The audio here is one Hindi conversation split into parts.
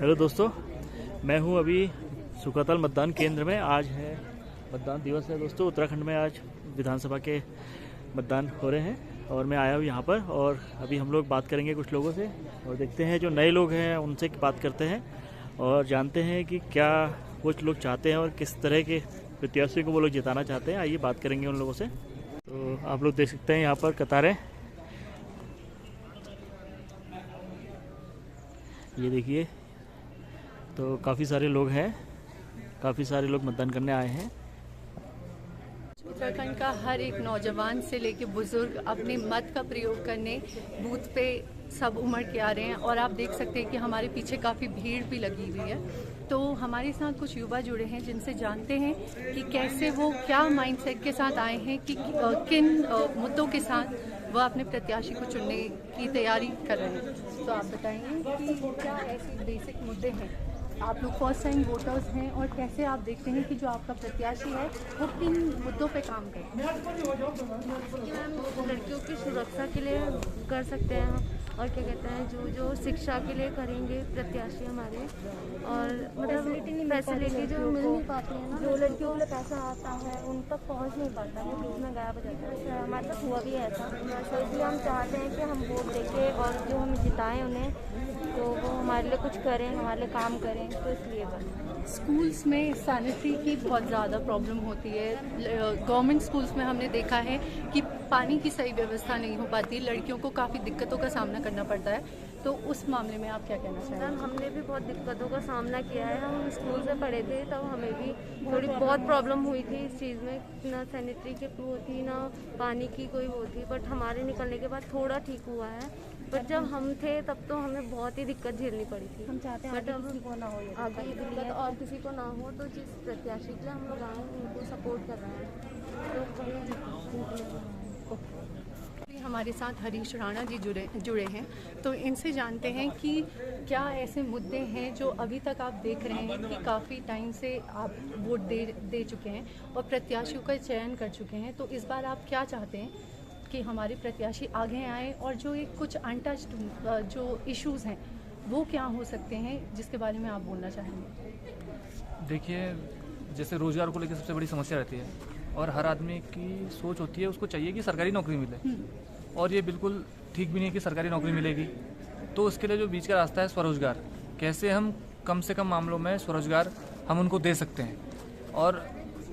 हेलो दोस्तों, मैं हूं अभी सुकातल मतदान केंद्र में। आज है मतदान दिवस है दोस्तों। उत्तराखंड में आज विधानसभा के मतदान हो रहे हैं और मैं आया हूं यहां पर। और अभी हम लोग बात करेंगे कुछ लोगों से और देखते हैं जो नए लोग हैं उनसे बात करते हैं और जानते हैं कि क्या कुछ लोग चाहते हैं और किस तरह के प्रत्याशी को वो लोग जिताना चाहते हैं। आइए बात करेंगे उन लोगों से। तो आप लोग देख सकते हैं यहाँ पर कतारें, ये देखिए। तो काफ़ी सारे लोग हैं, काफ़ी सारे लोग मतदान करने आए हैं। उत्तराखंड का हर एक नौजवान से लेकर बुजुर्ग अपने मत का प्रयोग करने बूथ पे सब उमड़ के आ रहे हैं और आप देख सकते हैं कि हमारे पीछे काफ़ी भीड़ भी लगी हुई है। तो हमारे साथ कुछ युवा जुड़े हैं जिनसे जानते हैं कि कैसे वो क्या माइंडसेट के साथ आए हैं कि किन मुद्दों के साथ वह अपने प्रत्याशी को चुनने की तैयारी कर रहे हैं। तो आप बताएंगे कि क्या ऐसे बेसिक मुद्दे हैं, आप लोग फर्स्ट टाइम वोटर्स हैं और कैसे आप देखते हैं कि जो आपका प्रत्याशी है वो किन मुद्दों पे काम करे। लड़कियों की सुरक्षा के लिए कर सकते हैं और क्या कहते हैं जो शिक्षा के लिए करेंगे प्रत्याशी हमारे, और मतलब फैसिलिटी जो मिल नहीं पाती है ना, जो लड़कियों के लिए पैसा आता है उन तक पहुंच नहीं पाता है, बीच में गायब हो जाता है। हमारे साथ हुआ भी है ऐसा, तो इसलिए हम चाहते हैं कि हम वोट देके और जो हम जिताएं उन्हें, तो वो हमारे लिए कुछ करें, हमारे लिए काम करें। तो इसलिए बस स्कूल्स में सैनिटरी की बहुत ज़्यादा प्रॉब्लम होती है। गवर्नमेंट स्कूल्स में हमने देखा है कि पानी की सही व्यवस्था नहीं हो पाती, लड़कियों को काफ़ी दिक्कतों का सामना करना पड़ता है। तो उस मामले में आप क्या कहना चाहेंगे? मैम, हमने भी बहुत दिक्कतों का सामना किया है। हम स्कूल से पढ़े थे तब हमें भी थोड़ी बहुत प्रॉब्लम हुई थी इस चीज़ में, ना सैनिटरी की वो थी ना पानी की कोई वो थी। बट हमारे निकलने के बाद थोड़ा ठीक हुआ है, बट जब हम थे तब तो हमें बहुत ही दिक्कत झेलनी पड़ी थी। हम चाहते हैं आगे किसी को ना हो, आगे की दिक्कत और किसी को ना हो। तो जिस प्रत्याशी के लिए हम लोग आए उनको सपोर्ट कर रहे हैं, तो हमारे साथ हरीश राणा जी जुड़े हैं। तो इनसे जानते हैं कि क्या ऐसे मुद्दे हैं जो अभी तक आप देख रहे हैं कि काफ़ी टाइम से आप वोट दे चुके हैं और प्रत्याशियों का चयन कर चुके हैं। तो इस बार आप क्या चाहते हैं कि हमारे प्रत्याशी आगे आएँ और जो एक कुछ अनटच्ड जो इश्यूज़ हैं वो क्या हो सकते हैं जिसके बारे में आप बोलना चाहेंगे? देखिए, जैसे रोज़गार को लेकर सबसे बड़ी समस्या रहती है और हर आदमी की सोच होती है, उसको चाहिए कि सरकारी नौकरी मिले, और ये बिल्कुल ठीक भी नहीं है कि सरकारी नौकरी मिलेगी। तो उसके लिए जो बीच का रास्ता है स्वरोजगार, कैसे हम कम से कम मामलों में स्वरोजगार हम उनको दे सकते हैं और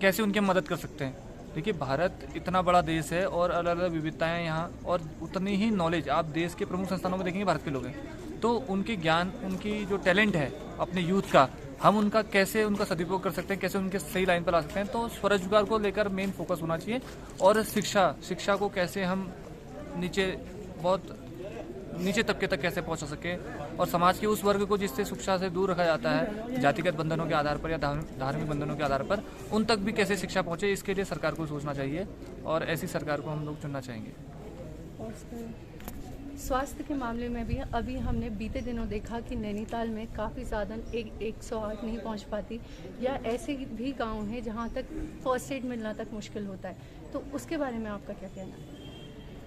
कैसे उनकी मदद कर सकते हैं। देखिए, भारत इतना बड़ा देश है और अलग अलग विविधताएं यहाँ, और उतनी ही नॉलेज आप देश के प्रमुख संस्थानों में देखेंगे भारत के लोग हैं। तो उनके ज्ञान, उनकी जो टैलेंट है अपने यूथ का, हम उनका कैसे उनका सदुपयोग कर सकते हैं, कैसे उनके सही लाइन पर ला सकते हैं। तो स्वरोजगार को लेकर मेन फोकस होना चाहिए, और शिक्षा को कैसे हम बहुत नीचे तबके तक कैसे पहुंचा सके, और समाज के उस वर्ग को जिससे शिक्षा से दूर रखा जाता है जातिगत बंधनों के आधार पर या धार्मिक बंधनों के आधार पर, उन तक भी कैसे शिक्षा पहुंचे, इसके लिए सरकार को सोचना चाहिए और ऐसी सरकार को हम लोग चुनना चाहेंगे। स्वास्थ्य के मामले में भी अभी हमने बीते दिनों देखा कि नैनीताल में काफ़ी ज़्यादा 108 नहीं पहुंच पाती, या ऐसे भी गांव हैं जहां तक फर्स्ट एड मिलना तक मुश्किल होता है। तो उसके बारे में आपका क्या कहना है?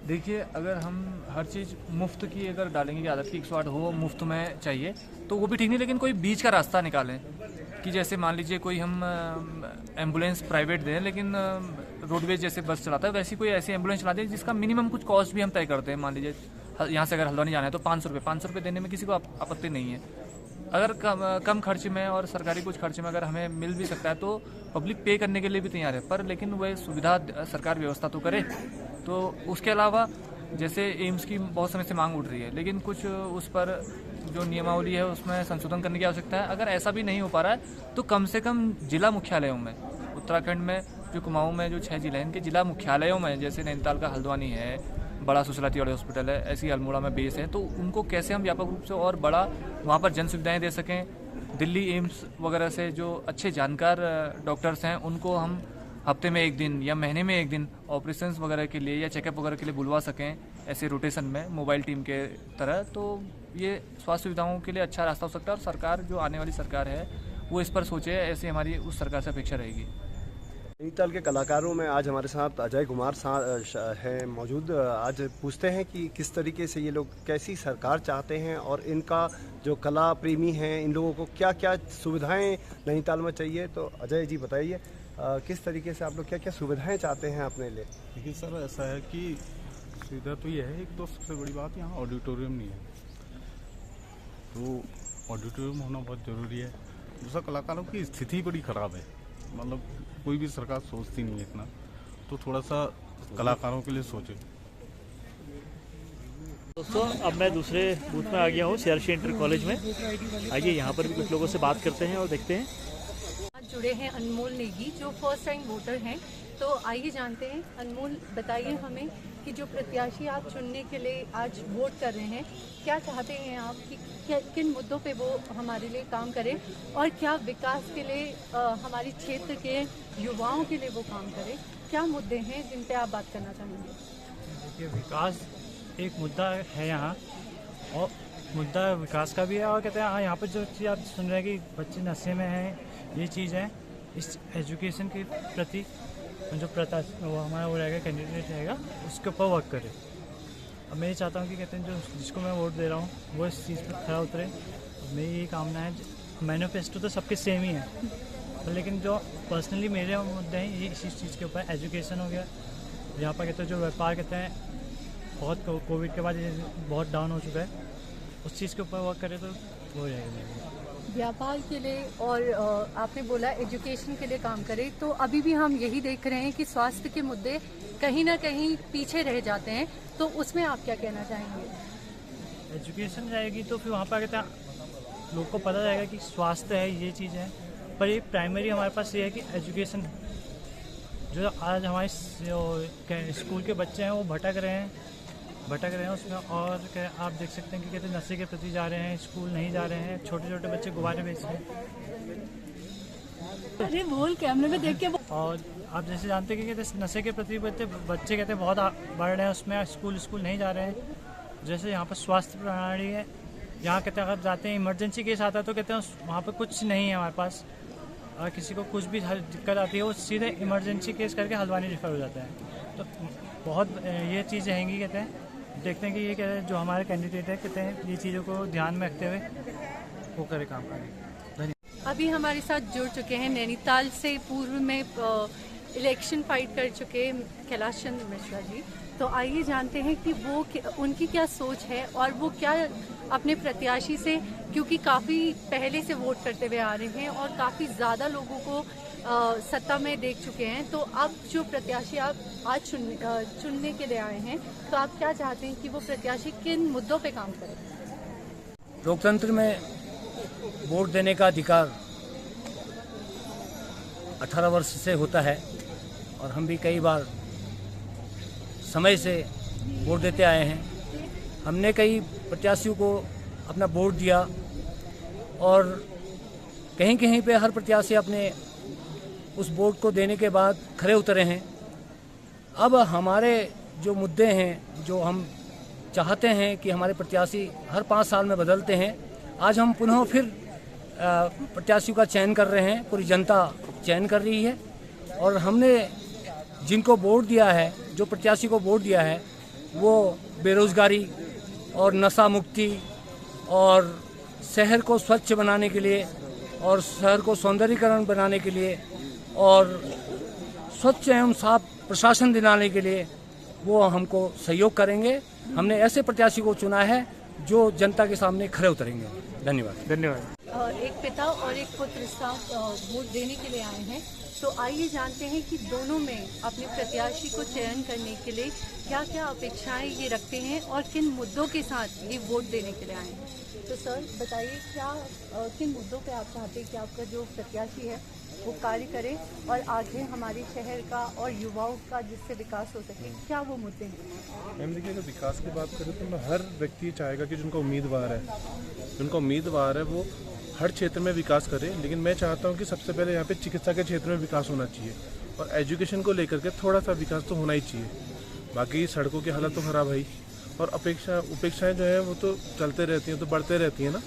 देखिए, अगर हम हर चीज़ मुफ्त की अगर डालेंगे कि आदत की 108 हो मुफ्त में चाहिए, तो वो भी ठीक नहीं, लेकिन कोई बीच का रास्ता निकालें कि जैसे मान लीजिए कोई हम एम्बुलेंस प्राइवेट दें, लेकिन रोडवेज जैसे बस चलाता है वैसी कोई ऐसी एम्बुलेंस चला दें जिसका मिनिमम कुछ कॉस्ट भी हम तय करते हैं। मान लीजिए यहाँ से अगर हल्द्वानी जाना है तो 500 रुपये देने में किसी को आपत्ति नहीं है। अगर कम खर्च में और सरकारी कुछ खर्च में अगर हमें मिल भी सकता है तो पब्लिक पे करने के लिए भी तैयार है, पर लेकिन वह सुविधा सरकार व्यवस्था तो करे। तो उसके अलावा जैसे एम्स की बहुत समय से मांग उठ रही है, लेकिन कुछ उस पर जो नियमावली है उसमें संशोधन करने की आवश्यकता है। अगर ऐसा भी नहीं हो पा रहा है तो कम से कम जिला मुख्यालयों में, उत्तराखंड में जो कुमाऊं में जो 6 जिले हैं इनके जिला मुख्यालयों में, जैसे नैनीताल का हल्द्वानी है, बड़ा सुसला तिवाड़ी हॉस्पिटल है, ऐसी अल्मोड़ा में बेस है, तो उनको कैसे हम व्यापक रूप से और बड़ा वहाँ पर जन सुविधाएँ दे सकें। दिल्ली एम्स वगैरह से जो अच्छे जानकार डॉक्टर्स हैं उनको हम हफ्ते में 1 दिन या महीने में 1 दिन ऑपरेशंस वगैरह के लिए या चेकअप वगैरह के लिए बुलवा सकें, ऐसे रोटेशन में मोबाइल टीम के तरह। तो ये स्वास्थ्य सुविधाओं के लिए अच्छा रास्ता हो सकता है, और सरकार जो आने वाली सरकार है वो इस पर सोचे, ऐसी हमारी उस सरकार से अपेक्षा रहेगी। नैनीताल के कलाकारों में आज हमारे साथ अजय कुमार हैं मौजूद। आज पूछते हैं कि किस तरीके से ये लोग कैसी सरकार चाहते हैं और इनका जो कला प्रेमी हैं इन लोगों को क्या क्या सुविधाएं नैनीताल में चाहिए। तो अजय जी बताइए किस तरीके से आप लोग क्या क्या सुविधाएं चाहते हैं अपने लिए। देखिए सर, ऐसा है कि सुविधा तो ये है, एक तो सबसे बड़ी बात यहाँ ऑडिटोरियम नहीं है, तो ऑडिटोरियम होना बहुत ज़रूरी है। दूसरा, कलाकारों की स्थिति बड़ी ख़राब है, मतलब कोई भी सरकार सोचती नहीं है इतना, तो थोड़ा सा कलाकारों के लिए सोचे। दोस्तों अब मैं दूसरे बूथ में आ गया हूँ CRC इंटर कॉलेज में। आइए यहाँ पर भी कुछ लोगों से बात करते हैं और देखते हैं। जुड़े हैं अनमोल नेगी जो फर्स्ट टाइम वोटर हैं। तो आइए जानते हैं, अनमोल बताइए हमें कि जो प्रत्याशी आप चुनने के लिए आज वोट कर रहे हैं, क्या चाहते हैं आप कि किन मुद्दों पे वो हमारे लिए काम करें और क्या विकास के लिए हमारे क्षेत्र के युवाओं के लिए वो काम करें। क्या मुद्दे हैं जिन पे आप बात करना चाहेंगे? देखिए, विकास एक मुद्दा है यहाँ, और मुद्दा विकास का भी है, और कहते हैं हाँ यहाँ पर जो चीज़ आप सुन रहे हैं कि बच्चे नशे में हैं, ये चीज़ है। इस एजुकेशन के प्रति जो वो हमारा वो रहेगा, कैंडिडेट रहेगा, उसके ऊपर वर्क करे। अब मैं ये चाहता हूँ कि कहते हैं जो जिसको मैं वोट दे रहा हूँ वो इस चीज़ पर खरा उतरे। मेरी यही कामना है। मैनिफेस्टो तो सबके सेम ही है, लेकिन जो पर्सनली मेरे मुद्दे हैं ये इसी चीज़ के ऊपर। एजुकेशन हो गया, यहाँ पर कहते हैं जो व्यापार कहते हैं बहुत कोविड के बाद ये बहुत डाउन हो चुका है, उस चीज़ के ऊपर वर्क करे तो हो जाएगा। व्यापार के लिए और आपने बोला एजुकेशन के लिए काम करें, तो अभी भी हम यही देख रहे हैं कि स्वास्थ्य के मुद्दे कहीं ना कहीं पीछे रह जाते हैं, तो उसमें आप क्या कहना चाहेंगे? एजुकेशन जाएगी तो फिर वहाँ पर कहते हैं लोग को पता जाएगा कि स्वास्थ्य है, ये चीज़ है। पर ये प्राइमरी हमारे पास ये है कि एजुकेशन, जो आज हमारे स्कूल के बच्चे हैं वो भटक रहे हैं उसमें। और आप देख सकते हैं कि कहते हैं नशे के प्रति जा रहे हैं, स्कूल नहीं जा रहे हैं, छोटे छोटे बच्चे गुब्बारे बेच रहे हैं। अरे बोल, कैमरे में देख के। और आप जैसे जानते हैं कि कहते हैं नशे के प्रति बच्चे कहते हैं बहुत बढ़ रहे हैं, उसमें स्कूल नहीं जा रहे हैं। जैसे यहाँ पर स्वास्थ्य प्रणाली है, यहाँ कहते हैं अगर जाते हैं इमरजेंसी केस आता है तो कहते हैं वहाँ पर कुछ नहीं है हमारे पास। अगर किसी को कुछ भी दिक्कत आती है वो सीधे इमरजेंसी केस करके हल्द्वानी रेफर हो जाता है। तो बहुत ये चीज़ें रहेंगी। कहते हैं देखते हैं कि ये कहते हैं जो हमारे कैंडिडेट है कहते हैं ये चीज़ों को ध्यान में रखते हुए वो करे काम करें। अभी हमारे साथ जुड़ चुके हैं नैनीताल से पूर्व में इलेक्शन फाइट कर चुके कैलाश चंद्र मिश्रा जी। तो आइए जानते हैं कि वो उनकी क्या सोच है और वो क्या अपने प्रत्याशी से, क्योंकि काफ़ी पहले से वोट करते हुए आ रहे हैं और काफ़ी ज़्यादा लोगों को सत्ता में देख चुके हैं, तो अब जो प्रत्याशी आप आज चुनने के लिए आए हैं, तो आप क्या चाहते हैं कि वो प्रत्याशी किन मुद्दों पे काम करें? लोकतंत्र में वोट देने का अधिकार 18 वर्ष से होता है और हम भी कई बार समय से वोट देते आए हैं। हमने कई प्रत्याशियों को अपना वोट दिया और कहीं कहीं पे हर प्रत्याशी अपने उस वोट को देने के बाद खरे उतरे हैं। अब हमारे जो मुद्दे हैं, जो हम चाहते हैं कि हमारे प्रत्याशी हर 5 साल में बदलते हैं, आज हम पुनः फिर प्रत्याशियों का चयन कर रहे हैं, पूरी जनता चयन कर रही है। और हमने जिनको वोट दिया है, जो प्रत्याशी को वोट दिया है, वो बेरोजगारी और नशा मुक्ति और शहर को स्वच्छ बनाने के लिए और शहर को सौंदर्यीकरण बनाने के लिए और स्वच्छ एवं साफ प्रशासन दिलाने के लिए वो हमको सहयोग करेंगे। हमने ऐसे प्रत्याशी को चुना है जो जनता के सामने खरे उतरेंगे। धन्यवाद। एक पिता और एक पुत्र साथ वोट देने के लिए आए हैं, तो आइए जानते हैं कि दोनों में अपने प्रत्याशी को चयन करने के लिए क्या क्या अपेक्षाएं ये रखते हैं और किन मुद्दों के साथ ये वोट देने के लिए आए हैं। तो सर बताइए, क्या किन मुद्दों पे आप चाहते हैं कि आपका जो प्रत्याशी है वो कार्य करे और आगे हमारे शहर का और युवाओं का जिससे विकास हो सके, क्या वो मुद्दे हैं? मैम देखिए, अगर विकास की बात करें तो हर व्यक्ति चाहेगा कि जिनका उम्मीदवार है वो हर क्षेत्र में विकास करे, लेकिन मैं चाहता हूं कि सबसे पहले यहाँ पे चिकित्सा के क्षेत्र में विकास होना चाहिए और एजुकेशन को लेकर के थोड़ा सा विकास तो होना ही चाहिए। बाकी सड़कों की हालत तो खराब है और उपेक्षाएं जो है वो तो चलते रहती हैं, तो बढ़ते रहती हैं ना।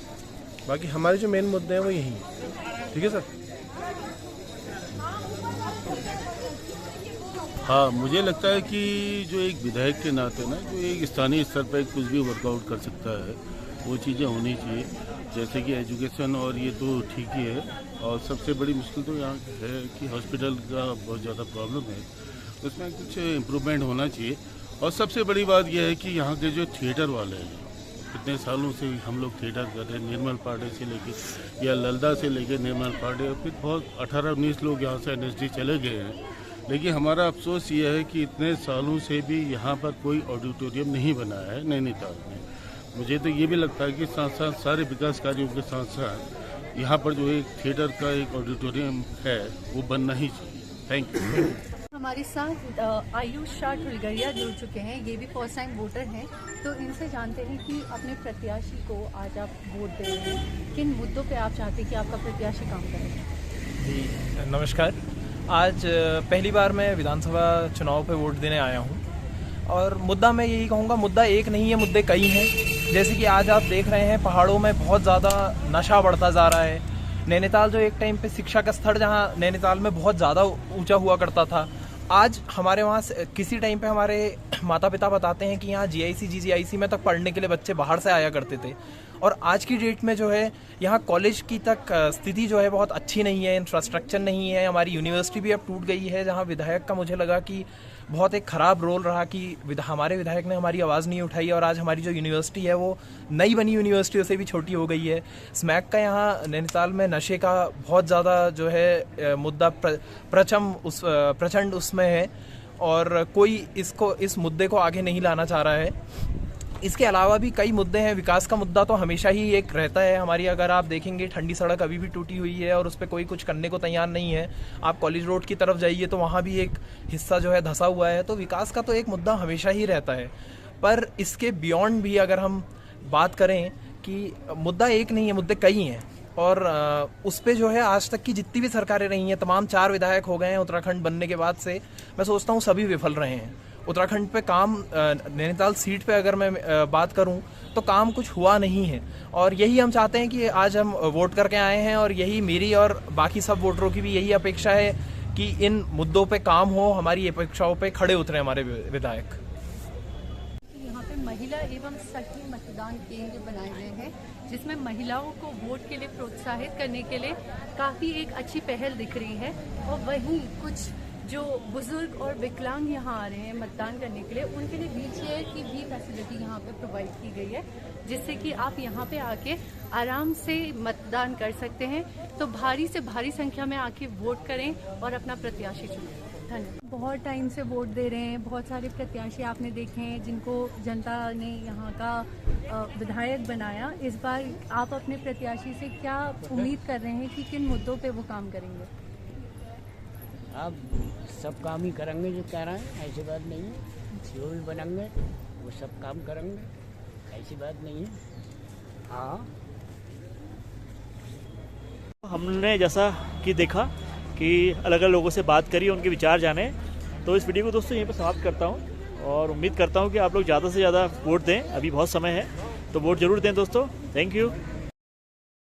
बाकी हमारे जो मेन मुद्दे हैं वो यही है। ठीक है सर। हाँ, मुझे लगता है कि जो एक विधायक के नाते ना, जो एक स्थानीय स्तर पर कुछ भी वर्कआउट कर सकता है, वो चीज़ें होनी चाहिए। जैसे कि एजुकेशन और ये तो ठीक ही है, और सबसे बड़ी मुश्किल तो यहाँ है कि हॉस्पिटल का बहुत ज़्यादा प्रॉब्लम है, उसमें कुछ इम्प्रूवमेंट होना चाहिए। और सबसे बड़ी बात यह है कि यहाँ के जो थिएटर वाले हैं, कितने सालों से हम लोग थिएटर कर रहे हैं, निर्मल पांडे से लेके या ललदा से लेके निर्मल पांडे, और फिर बहुत 18-19 लोग यहाँ से NSD चले गए हैं। लेकिन हमारा अफसोस ये है कि इतने सालों से भी यहाँ पर कोई ऑडिटोरियम नहीं बना है नैनीताल में। मुझे तो ये भी लगता है कि साथ साथ सारे विकास कार्यों के साथ साथ यहाँ पर जो एक थिएटर का एक ऑडिटोरियम है वो बनना ही चाहिए। Thank you. हमारे साथ आयुष शाह ठुलगरिया जुड़ चुके हैं, ये भी फर्स्ट टाइम वोटर हैं। तो इनसे जानते हैं कि अपने प्रत्याशी को आज आप वोट दे रहे हैं, किन मुद्दों पे आप चाहते हैं कि आपका प्रत्याशी काम करे? जी नमस्कार। आज पहली बार मैं विधानसभा चुनाव पे वोट देने आया हूँ, और मुद्दा मैं यही कहूँगा, मुद्दा एक नहीं है, मुद्दे कई हैं। जैसे कि आज आप देख रहे हैं पहाड़ों में बहुत ज़्यादा नशा बढ़ता जा रहा है। नैनीताल जो एक टाइम पे शिक्षा का स्तर जहाँ नैनीताल में बहुत ज़्यादा ऊंचा हुआ करता था, आज हमारे वहाँ किसी टाइम पे हमारे माता पिता बताते हैं कि यहाँ GIC GGIC में तक पढ़ने के लिए बच्चे बाहर से आया करते थे। और आज की डेट में जो है यहाँ कॉलेज की तक स्थिति जो है बहुत अच्छी नहीं है, इंफ्रास्ट्रक्चर नहीं है। हमारी यूनिवर्सिटी भी अब टूट गई है, जहाँ विधायक का मुझे लगा कि बहुत एक ख़राब रोल रहा कि हमारे विधायक ने हमारी आवाज़ नहीं उठाई, और आज हमारी जो यूनिवर्सिटी है वो नई बनी यूनिवर्सिटियों से भी छोटी हो गई है। स्मैक का यहाँ नैनीताल में नशे का बहुत ज़्यादा जो है मुद्दा प्रचंड उसमें है, और कोई इस मुद्दे को आगे नहीं लाना चाह रहा है। इसके अलावा भी कई मुद्दे हैं। विकास का मुद्दा तो हमेशा ही एक रहता है हमारी। अगर आप देखेंगे ठंडी सड़क अभी भी टूटी हुई है और उस पर कोई कुछ करने को तैयार नहीं है। आप कॉलेज रोड की तरफ जाइए तो वहाँ भी एक हिस्सा जो है धंसा हुआ है। तो विकास का तो एक मुद्दा हमेशा ही रहता है, पर इसके बियॉन्ड भी अगर हम बात करें कि मुद्दा एक नहीं है, मुद्दे कई हैं। और उस पे जो है आज तक की जितनी भी सरकारें रही हैं, तमाम 4 विधायक हो गए हैं उत्तराखंड बनने के बाद से, मैं सोचता हूँ सभी विफल रहे हैं। उत्तराखंड पे काम, नैनीताल सीट पे अगर मैं बात करूं तो काम कुछ हुआ नहीं है। और यही हम चाहते हैं कि आज हम वोट करके आए हैं, और यही मेरी और बाकी सब वोटरों की भी यही अपेक्षा है कि इन मुद्दों पे काम हो, हमारी अपेक्षाओं पे खड़े उतरे हमारे विधायक। यहाँ पे महिला एवं सखी मतदान केंद्र बनाए गए हैं, जिसमें महिलाओं को वोट के लिए प्रोत्साहित करने के लिए काफ़ी एक अच्छी पहल दिख रही है। और वहीं कुछ जो बुजुर्ग और विकलांग यहाँ आ रहे हैं मतदान करने के लिए, उनके लिए व्हीलचेयर की भी फैसिलिटी यहाँ पे प्रोवाइड की गई है, जिससे कि आप यहाँ पे आके आराम से मतदान कर सकते हैं। तो भारी से भारी संख्या में आके वोट करें और अपना प्रत्याशी चुनें। धन्यवाद। बहुत टाइम से वोट दे रहे हैं, बहुत सारे प्रत्याशी आपने देखे हैं जिनको जनता ने यहाँ का विधायक बनाया। इस बार आप अपने प्रत्याशी से क्या उम्मीद कर रहे हैं कि किन मुद्दों पे वो काम करेंगे? आप सब काम ही करेंगे जो कह रहे हैं, ऐसी बात नहीं है। जो भी बनेंगे वो सब काम करेंगे, ऐसी बात नहीं है। हाँ, हमने जैसा कि देखा कि अलग अलग लोगों से बात करी, उनके विचार जाने, तो इस वीडियो को दोस्तों यहीं पर समाप्त करता हूँ और उम्मीद करता हूँ कि आप लोग ज़्यादा से ज़्यादा वोट दें। अभी बहुत समय है, तो वोट ज़रूर दें दोस्तों। Thank you.